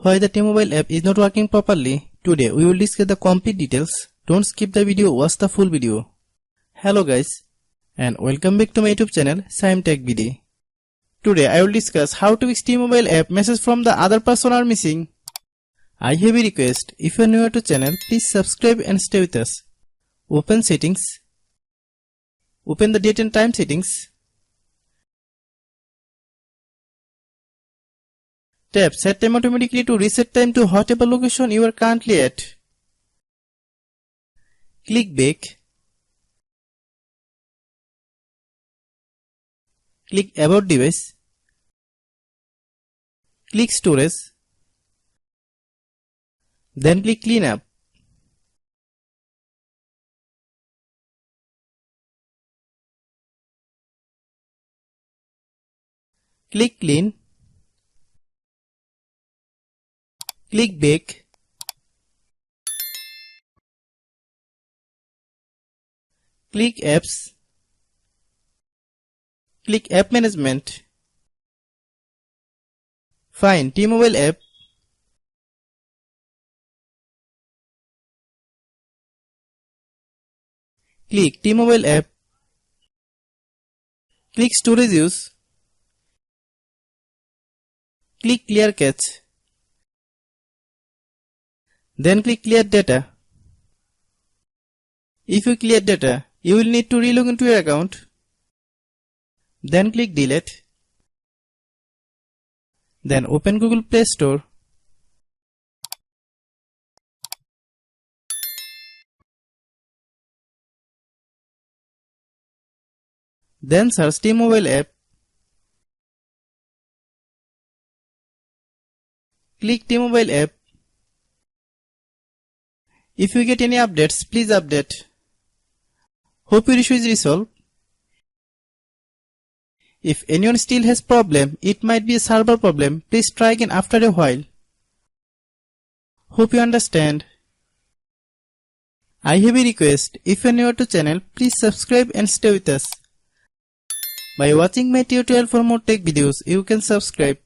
Why the T-Mobile app is not working properly? Today we will discuss the complete details. Don't skip the video, watch the full video. Hello guys and welcome back to my YouTube channel Shaem Tech video. Today I will discuss how to fix T-Mobile app message from the other person are missing. I have a request, if you are new to channel, please subscribe and stay with us. Open settings. Open the date and time settings. Tap set time automatically to reset time to whatever location you are currently at. Click back. Click about device. Click storage. Then click clean up. Click clean. Click back. Click apps. Click app management. Find T-Mobile app. Click T-Mobile app. Click storage use. Click clear cache. Then click clear data. If you clear data, you will need to relog into your account. Then click delete. Then open Google Play Store. Then search T-Mobile app. Click T-Mobile app. If you get any updates, please update. Hope your issue is resolved. If anyone still has problem, it might be a server problem. Please try again after a while. Hope you understand. I have a request. If you are new to channel, please subscribe and stay with us. By watching my tutorial for more tech videos, you can subscribe.